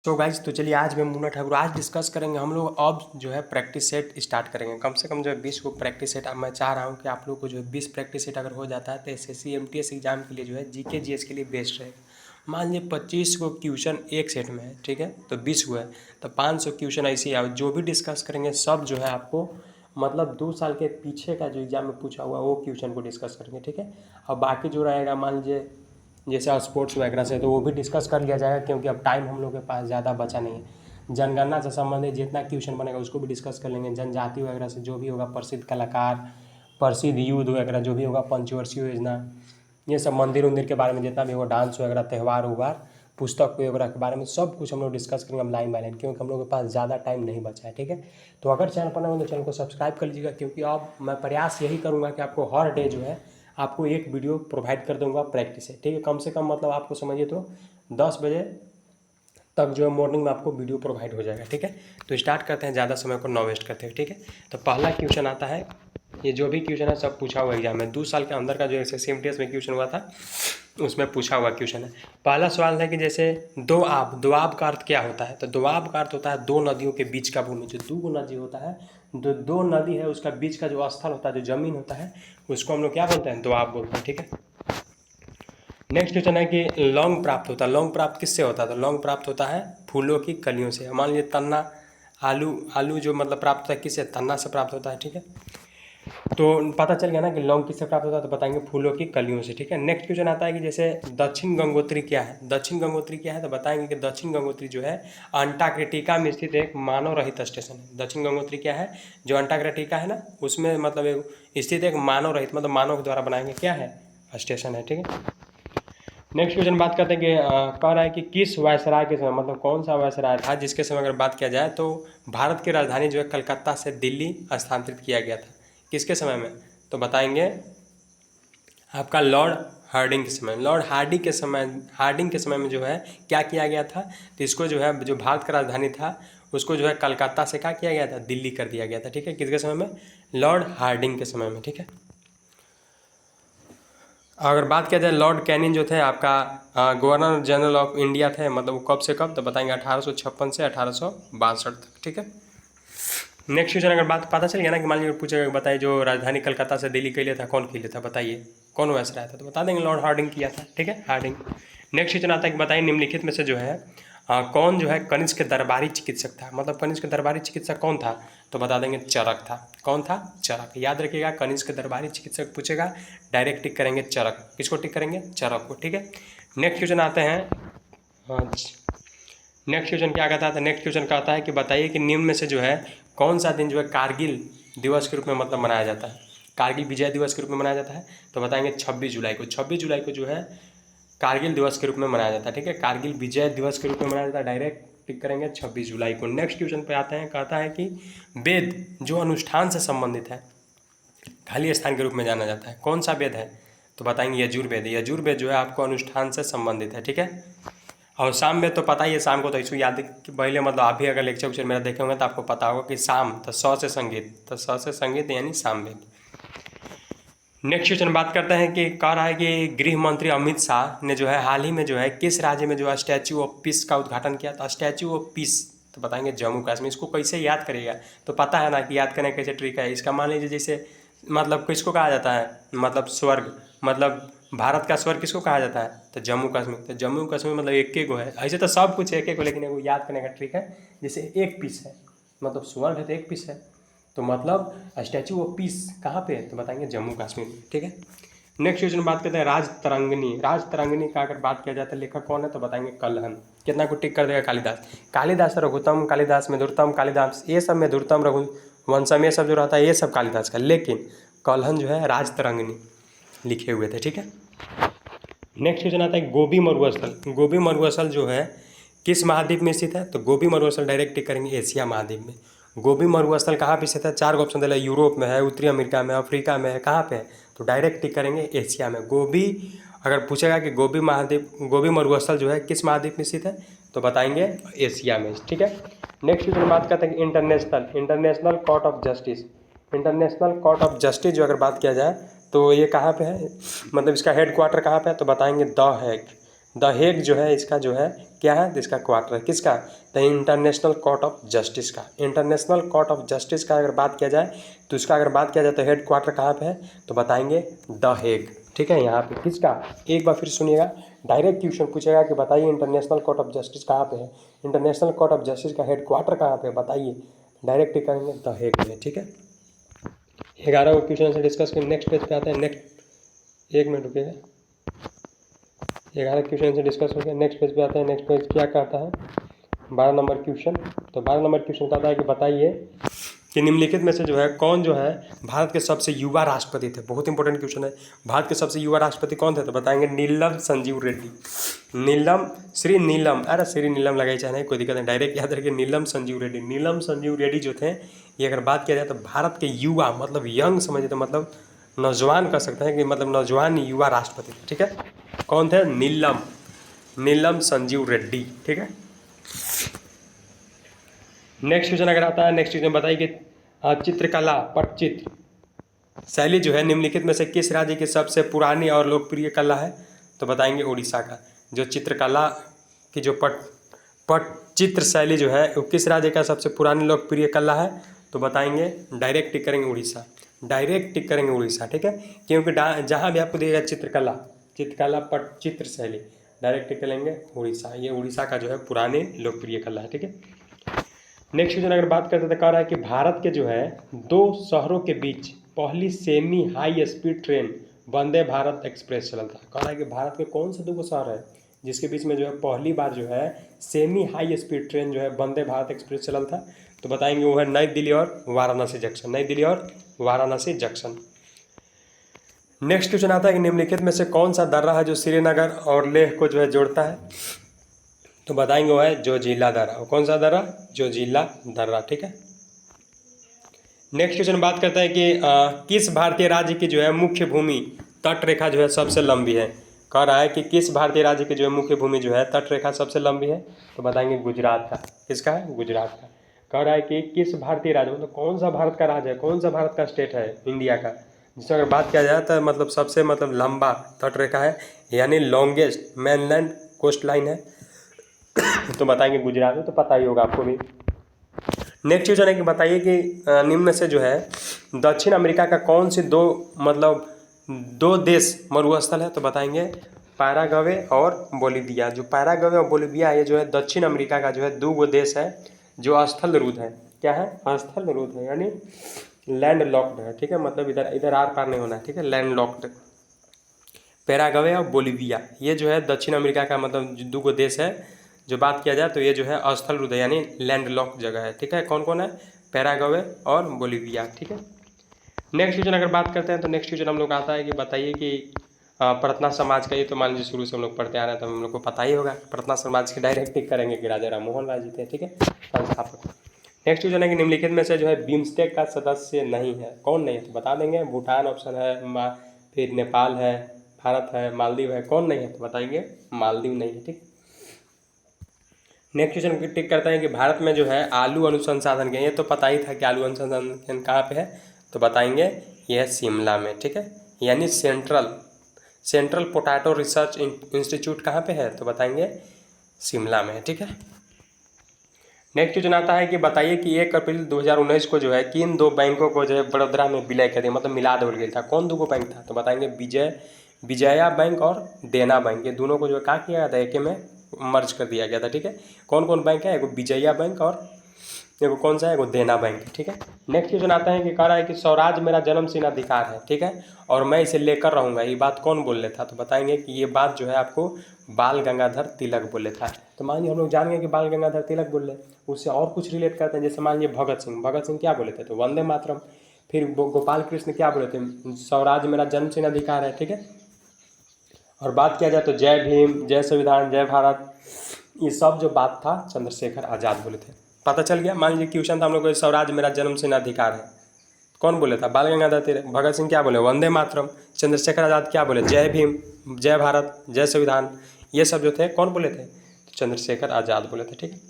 तो गाइज तो चलिए आज मैं मुन्ना ठाकुर आज डिस्कस करेंगे हम लोग अब जो है प्रैक्टिस सेट स्टार्ट करेंगे। कम से कम जो है 20 को प्रैक्टिस सेट। अब मैं चाह रहा हूँ कि आप लोग को जो है 20 प्रैक्टिस सेट अगर हो जाता है तो एसएससी एमटीएस एग्जाम के लिए जो है जीके जीएस के लिए बेस्ट रहेगा। मान लीजिए 25 को क्वेश्चन एक सेट में है, ठीक है, तो 20 हुआ है तो 500 क्वेश्चन ऐसे ही आओ। जो भी डिस्कस करेंगे सब जो है आपको मतलब 2 साल के पीछे का जो एग्जाम में पूछा हुआ वो क्वेश्चन को डिस्कस करेंगे, ठीक है। और बाकी जो रहेगा मान लीजिए जैसे स्पोर्ट्स वगैरह से तो वो भी डिस्कस कर लिया जाएगा, क्योंकि अब टाइम हम लोग के पास ज़्यादा बचा नहीं है। जनगणना से संबंधित जितना क्वेश्चन बनेगा उसको भी डिस्कस कर लेंगे। जनजाति वगैरह से जो भी होगा, प्रसिद्ध कलाकार, प्रसिद्ध युद्ध वगैरह जो भी होगा, पंचवर्षीय योजना, ये सब मंदिर उंदिर के बारे में जितना भी होगा, डांस वगैरह, त्यौहार उहार, पुस्तक वगैरह के बारे में सब कुछ हम लोग डिस्कस करेंगे हम लाइन बाय लाइन, क्योंकि हम लोग के पास ज़्यादा टाइम नहीं बचा है, ठीक है। तो अगर चैनल पर नए हो तो चैनल को सब्सक्राइब कर लीजिएगा, क्योंकि अब मैं प्रयास यही करूँगा कि आपको हर डे जो है आपको एक वीडियो प्रोवाइड कर दूंगा प्रैक्टिस से, ठीक है। कम से कम मतलब आपको समझिए तो 10 बजे तक जो है मॉर्निंग में आपको वीडियो प्रोवाइड हो जाएगा, ठीक है। तो स्टार्ट करते हैं, ज़्यादा समय को ना वेस्ट करते हैं, ठीक है। तो पहला क्वेश्चन आता है, ये जो भी क्वेश्चन है सब पूछा हुआ एग्जाम में 2 साल के अंदर का जो एसएससी एमटीएस में क्वेश्चन हुआ था उसमें पूछा हुआ क्वेश्चन है। पहला सवाल है कि जैसे दोआब का अर्थ क्या होता है। तो दोआब का अर्थ होता है दो नदियों के बीच का भूमि। जो दो नदी होता है, दो नदी है उसका बीच का जो स्थल होता है, जो जमीन होता है, उसको हम लोग क्या बोलते हैं, दोआब बोलते हैं, ठीक है। नेक्स्ट क्वेश्चन है कि लौंग प्राप्त होता है। लौंग प्राप्त किससे होता है। तो लौंग प्राप्त होता है फूलों की कलियों से। मान लीजिए तन्ना आलू जो मतलब प्राप्त होता है किससे, तन्ना से प्राप्त होता है, ठीक है। तो पता चल गया ना कि लौंग किससे प्राप्त होता है, तो बताएंगे फूलों की कलियों से, ठीक है। नेक्स्ट क्वेश्चन आता है कि जैसे दक्षिण गंगोत्री क्या है। दक्षिण गंगोत्री क्या है, तो बताएंगे कि दक्षिण गंगोत्री जो है अंटार्कटिका में स्थित एक मानव रहित स्टेशन है। दक्षिण गंगोत्री क्या है, जो अंटार्कटिका है ना उसमें मतलब एक स्थित एक मानव रहित मतलब मानव के द्वारा बनाएंगे क्या है, स्टेशन है, ठीक है। नेक्स्ट क्वेश्चन बात करते हैं कि कह रहा है कि किस वायसराय के समय मतलब कौन सा वायसराय था जिसके समय अगर बात किया जाए तो भारत की राजधानी जो है कलकत्ता से दिल्ली स्थानांतरित किया गया था। किसके समय में, तो बताएंगे आपका लॉर्ड हार्डिंग के समय। लॉर्ड हार्डिंग के समय में जो है क्या किया गया था, तो इसको जो है जो भारत का राजधानी था उसको जो है कलकत्ता से क्या किया गया था, दिल्ली कर दिया गया था, ठीक है। किसके समय में, लॉर्ड हार्डिंग के समय में, ठीक है। अगर बात किया जाए लॉर्ड कैनिंग जो थे आपका गवर्नर जनरल ऑफ इंडिया थे, मतलब वो कब से कब, तो बताएंगे 1856 से 1862 तक, ठीक है। नेक्स्ट क्वेश्चन अगर बात पता चल गया ना कि मान लीजिए पूछेगा बताइए जो राजधानी कलकत्ता से दिल्ली के लिए था कौन के लिए था, बताइए कौन वैसा था, तो बता देंगे लॉर्ड हार्डिंग किया था, ठीक है, हार्डिंग। नेक्स्ट क्वेश्चन आता है कि बताइए निम्नलिखित में से जो है कौन जो है कनिष्क के दरबारी चिकित्सक था। मतलब कनिष्क के दरबारी चिकित्सक कौन था, तो बता देंगे चरक था। कौन था, चरक। याद रखिएगा कनिष्क के दरबारी चिकित्सक पूछेगा डायरेक्ट टिक करेंगे चरक। किसको टिक करेंगे, चरक को, ठीक है। नेक्स्ट क्वेश्चन आते हैं, नेक्स्ट क्वेश्चन क्या कहता है, नेक्स्ट क्वेश्चन कहता है कि बताइए कि निम्न में से जो है कौन सा दिन जो है कारगिल दिवस के रूप में मतलब मनाया जाता है, कारगिल विजय दिवस के रूप में मनाया जाता है, तो बताएंगे 26 जुलाई को। 26 जुलाई को जो है कारगिल दिवस के रूप में मनाया जाता है, ठीक है। कारगिल विजय दिवस के रूप में मनाया जाता है, डायरेक्ट टिक करेंगे 26 जुलाई को। नेक्स्ट क्वेश्चन पे आते हैं, कहता है कि वेद जो अनुष्ठान से संबंधित है खाली स्थान के रूप में जाना जाता है, कौन सा वेद है, तो बताएंगे यजुर्वेद। यजुर्वेद जो है आपको अनुष्ठान से संबंधित है, ठीक है। और शाम में तो पता ही है, शाम को तो इसको याद कि पहले मतलब आप भी अगर लेक्चर वेक्चर मेरा देखे होंगे तो आपको पता होगा कि शाम तो स से संगीत, तो स से संगीत यानी सामवेद। नेक्स्ट क्वेश्चन बात करते हैं कि कह रहा है कि गृह मंत्री अमित शाह ने जो है हाल ही में जो है किस राज्य में जो है स्टैचू ऑफ पीस का उद्घाटन किया था। स्टैचू ऑफ पीस, तो बताएंगे जम्मू कश्मीर। इसको कैसे याद करिएगा, तो पता है ना कि याद करने कैसे ट्रिक है इसका। मान लीजिए जैसे मतलब किसको कहा जाता है, मतलब स्वर्ग, मतलब भारत का स्वर्ग किसको कहा जाता है, तो जम्मू कश्मीर। तो जम्मू कश्मीर मतलब एक गो है, ऐसे तो सब कुछ एक एक, लेकिन वो याद करने का ट्रिक है। जैसे एक पीस है मतलब स्वर्ग है तो एक पीस है, तो मतलब स्टैचू ऑफ पीस कहाँ पे है, तो बताएंगे जम्मू कश्मीर में, ठीक है। नेक्स्ट क्वेश्चन बात करते हैं राजतरंगिणी। राजतरंगिणी का अगर बात किया जाता है लेखक कौन है, तो बताएंगे कल्हन। कितना को टिक कर देगा, कालिदास। कालिदास रघुत्तम, कालिदास मधुरतम, कालिदास ये सब मधुरतम, रघुवंशम ये सब जो रहता है ये सब कालिदास का, लेकिन कल्हन जो है राजतरंगिणी लिखे हुए थे, ठीक है। नेक्स्ट क्वेश्चन आता है गोबी मरुस्थल। गोबी मरुस्थल जो है किस महाद्वीप में स्थित है, तो गोबी मरुस्थल डायरेक्ट टिक करेंगे एशिया महाद्वीप में। गोबी मरुस्थल कहाँ पे स्थित है, 4 ऑप्शन दिया, यूरोप में है, उत्तरी अमेरिका में, अफ्रीका में है, कहाँ पे है, तो डायरेक्ट टिक करेंगे एशिया में। गोबी अगर पूछेगा कि गोबी मरुस्थल जो है किस महाद्वीप में स्थित है, तो बताएंगे एशिया में, ठीक है। नेक्स्ट क्वेश्चन बात करते हैं कि international court of justice. International court of justice जो अगर बात किया जाए तो ये कहाँ पे है, मतलब इसका हेड क्वार्टर कहाँ पे है, तो बताएंगे द हेग। द हेग जो है इसका जो है क्या है, तो इसका क्वार्टर है किसका, the international court of justice का। इंटरनेशनल कोर्ट ऑफ जस्टिस का अगर बात किया जाए तो इसका अगर बात किया जाए तो हेड क्वार्टर कहाँ पे है, तो बताएंगे द हेग, ठीक है। यहाँ पे किसका, एक बार फिर सुनिएगा, डायरेक्ट क्वेश्चन पूछेगा कि बताइए इंटरनेशनल कोर्ट ऑफ जस्टिस कहाँ पे है, इंटरनेशनल कोर्ट ऑफ जस्टिस का हेड क्वार्टर कहाँ पे है बताइए, डायरेक्ट ही करेंगे द हेग में, ठीक है। 11 क्वेश्चन से डिस्कस करें, नेक्स्ट पेज पे आते हैं। नेक्स्ट 1 मिनट रुकिएगा, 11 क्वेश्चन से डिस्कस हो गया, नेक्स्ट पेज पे आते हैं। नेक्स्ट पेज क्या कहता है, 12 नंबर क्वेश्चन। तो 12 नंबर क्वेश्चन कहता है कि बताइए कि निम्नलिखित में से जो है कौन जो है भारत के सबसे युवा राष्ट्रपति थे। बहुत इंपॉर्टेंट क्वेश्चन है, भारत के सबसे युवा राष्ट्रपति कौन थे, तो बताएंगे नीलम संजीव रेड्डी। नीलम, श्री नीलम, अरे श्री नीलम लगाई चाहे नहीं, कोई दिक्कत नहीं, डायरेक्ट याद रखिए नीलम संजीव रेड्डी। नीलम संजीव रेड्डी जो थे, ये अगर बात किया जाए तो भारत के युवा मतलब यंग समझिए, तो मतलब नौजवान कह सकते हैं कि मतलब नौजवान युवा राष्ट्रपति, ठीक है। कौन थे, नीलम संजीव रेड्डी, ठीक है। नेक्स्ट क्वेश्चन अगर आता है, नेक्स्ट क्वेश्चन बताइए कि चित्रकला पटचित्र शैली जो है निम्नलिखित में से किस राज्य की सबसे पुरानी और लोकप्रिय कला है, तो बताएंगे उड़ीसा का। जो चित्रकला की जो पटचित्र शैली जो है वो किस राज्य का सबसे पुरानी लोकप्रिय कला है, तो बताएंगे डायरेक्ट टिक करेंगे उड़ीसा, डायरेक्ट टिक करेंगे उड़ीसा, ठीक है। क्योंकि जहाँ भी आपको दिएगा चित्रकला पटचित्र शैली, डायरेक्ट टिक करेंगे उड़ीसा, ये उड़ीसा का जो है पुरानी लोकप्रिय कला है, ठीक है। नेक्स्ट क्वेश्चन अगर बात करते तो कह रहा है कि भारत के जो है 2 शहरों के बीच पहली semi high speed train Vande Bharat express चला था। कह रहा है कि भारत के कौन से 2 शहर है जिसके बीच में जो है पहली बार जो है सेमी हाई स्पीड ट्रेन जो है वंदे भारत एक्सप्रेस चला था, तो बताएंगे वो है नई दिल्ली और वाराणसी जंक्शन, नई दिल्ली और वाराणसी जंक्शन। नेक्स्ट क्वेश्चन आता है कि निम्नलिखित में से कौन सा दर्रा है जो श्रीनगर और लेह को जो है जोड़ता है, तो बताएंगे वो है जोजिला दर्रा। कौन सा दर्रा, जोजिला दर्रा, ठीक है। नेक्स्ट क्वेश्चन बात करते हैं कि किस भारतीय राज्य की जो है मुख्य भूमि तट रेखा जो है सबसे लंबी है। कह रहा है कि किस भारतीय राज्य की जो है मुख्य भूमि जो है तट रेखा सबसे लंबी है, तो बताएंगे गुजरात का। किसका है, गुजरात का। कह रहा है कि किस भारतीय राज्य मतलब कौन सा भारत का राज्य है, कौन सा भारत का स्टेट है इंडिया का, जिसमें अगर बात किया जाए तो मतलब सबसे मतलब लंबा तट रेखा है, यानी लॉन्गेस्ट मेनलैंड कोस्ट लाइन है, तो बताएंगे गुजरात में, तो पता ही होगा आपको भी। नेक्स्ट क्वेश्चन है कि बताइए कि निम्न से जो है दक्षिण अमेरिका का कौन से 2 देश मरुस्थल है, तो बताएंगे पैराग्वे और बोलिविया। जो पैराग्वे और बोलिविया ये जो है दक्षिण अमेरिका का जो है 2 देश है जो स्थल रुद्ध है। क्या है, स्थल रुद्ध है, यानी लैंड लॉक्ड है, ठीक है। मतलब इधर आर पार नहीं होना है, ठीक है, लैंड लॉक्ड। पैराग्वे और बोलिविया ये जो है दक्षिण अमेरिका का मतलब 2 देश है जो बात किया जाए तो ये जो है स्थल रुद्ध है, यानी लैंड लॉक जगह है, ठीक है। कौन कौन है, पैराग्वे और बोलिविया, ठीक है। नेक्स्ट क्वेश्चन अगर बात करते हैं तो नेक्स्ट क्वेश्चन हम लोग आता है कि बताइए कि प्रार्थना समाज का, ये तो मान लीजिए शुरू से हम लोग पढ़ते आ रहे हैं तो हम लोग को पता ही होगा। प्रार्थना समाज के डायरेक्ट टिक करेंगे कि राजा राम मोहन राय जी थे, ठीक है, संस्थापक। नेक्स्ट क्वेश्चन है कि निम्नलिखित में से जो है बिम्स्टेक का सदस्य नहीं है, कौन नहीं है, तो बता देंगे भूटान ऑप्शन है, फिर नेपाल है, भारत है, मालदीव है, कौन नहीं है, तो बताएंगे मालदीव नहीं है, ठीक। नेक्स्ट क्वेश्चन टिक करते हैं कि भारत में जो है आलू अनुसंधान के, ये तो पता ही था कि आलू अनुसंधान कहाँ पे है, तो बताएंगे ये है शिमला में, ठीक है, यानी सेंट्रल पोटैटो रिसर्च इंस्टीट्यूट कहाँ पे है, तो बताएंगे शिमला में है, ठीक है। नेक्स्ट क्वेश्चन आता है कि बताइए कि 1 अप्रैल 2019 को जो है किन 2 बैंकों को जो है बड़ोदरा में विलय कर दिया, मतलब मिला दिया गया था। कौन 2 बैंक था, तो बताएंगे विजया बैंक और देना बैंक, ये दोनों को जो है क्या किया गया था, एक में मर्ज कर दिया गया था, ठीक है। कौन कौन बैंक है, एगो विजया बैंक और एगो कौन सा है, एगो देना बैंक, ठीक है। नेक्स्ट क्वेश्चन आता है कि कह रहा है कि स्वराज मेरा जन्मसिद्ध अधिकार है, ठीक है, और मैं इसे लेकर रहूँगा, ये बात कौन बोल रहा था, तो बताएंगे कि ये बात जो है आपको बाल गंगाधर तिलक बोले था। तो मान लीजिए हम लोग जान गए कि बाल गंगाधर तिलक बोल रहे, उससे और कुछ रिलेट करते हैं, जैसे मान लीजिए भगत सिंह क्या बोले थे, तो वंदे मातरम। फिर गोपाल कृष्ण क्या बोले थे, स्वराज मेरा जन्मसिद्ध अधिकार है, ठीक है। और बात किया जाए तो जय भीम, जय संविधान, जय भारत, ये सब जो बात था चंद्रशेखर आज़ाद बोले थे। पता चल गया। मान लीजिए क्वेश्चन था हम लोग को स्वराज मेरा जन्मसिद्ध अधिकार है, कौन बोले था, बाल गंगाधर तिलक। भगत सिंह क्या बोले, वंदे मातरम। चंद्रशेखर आज़ाद क्या बोले, जय भीम, जय भारत, जय संविधान, ये सब जो थे कौन बोले थे, तो चंद्रशेखर आज़ाद बोले थे, ठीक है।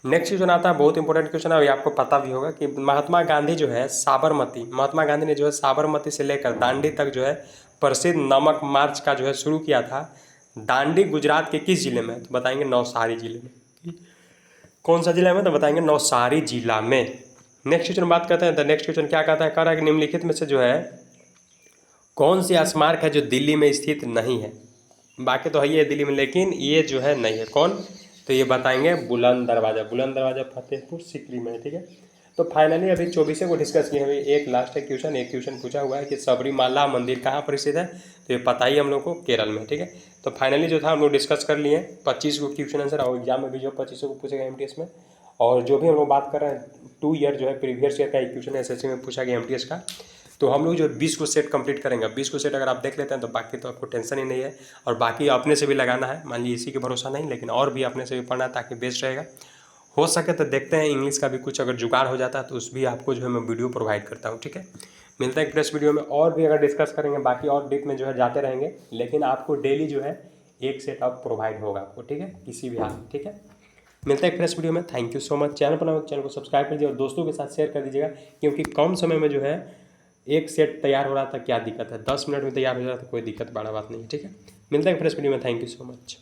नेक्स्ट क्वेश्चन आता है, बहुत इंपॉर्टेंट क्वेश्चन है, अभी आपको पता भी होगा कि महात्मा गांधी ने जो है साबरमती से लेकर दांडी तक जो है प्रसिद्ध नमक मार्च का जो है शुरू किया था, दांडी गुजरात के किस जिले में है? तो बताएंगे नवसारी जिले में। कौन सा जिला में? तो बताएंगे नवसारी जिला में। नेक्स्ट क्वेश्चन बात करते हैं। तो नेक्स्ट क्वेश्चन क्या कहता है? कह रहा है कि निम्नलिखित में से जो है कौन सी स्मारक है जो दिल्ली में स्थित नहीं है? बाकी तो है ये दिल्ली में, लेकिन ये जो है नहीं है। कौन? तो ये बताएंगे बुलंद दरवाज़ा। बुलंद दरवाज़ा फतेहपुर सीकरी में है। ठीक है, तो फाइनली अभी 24 को डिस्कस किए हैं। एक लास्ट है क्वेश्चन, एक क्वेश्चन पूछा हुआ है कि सबरीमाला मंदिर कहाँ पर स्थित है? तो ये पता ही हम लोग को केरल में। ठीक है, तो फाइनली जो था हम लोग डिस्कस कर लिए 25 को क्वेश्चन आंसर, और एग्जाम में भी जो 25 को पूछेगा एमटीएस में। और जो भी हम लोग बात कर रहे हैं 2 ईयर जो है प्रीवियस ईयर का एक क्वेश्चन एसएससी में पूछा गया एमटीएस का। तो हम लोग जो 20 को सेट कंप्लीट करेंगे। 20 को सेट अगर आप देख लेते हैं तो बाकी तो आपको टेंशन ही नहीं है। और बाकी अपने से भी लगाना है, मान लीजिए इसी के भरोसा नहीं, लेकिन और भी अपने से भी पढ़ना है ताकि बेस्ट रहेगा। हो सके तो देखते हैं इंग्लिश का भी कुछ अगर जुगाड़ हो जाता है तो उस भी आपको जो है मैं वीडियो प्रोवाइड करता हूँ। ठीक है, मिलता है नेक्स्ट वीडियो में, और भी अगर डिस्कस करेंगे, बाकी और डीप में जो है जाते रहेंगे, लेकिन आपको डेली जो है एक सेट अप प्रोवाइड होगा आपको। ठीक है, किसी भी हाल में। ठीक है, मिलता है एक फ्रेश वीडियो में। Thank you so much. Channel पर चैनल को सब्सक्राइब कर दीजिए और दोस्तों के साथ शेयर कर दीजिएगा, क्योंकि कम समय में जो है एक सेट तैयार हो रहा था, क्या दिक्कत है? 10 मिनट में तैयार हो जाता है, कोई दिक्कत बड़ा बात नहीं है। ठीक है, मिलता है एक फ्रेश वीडियो में। Thank you so much.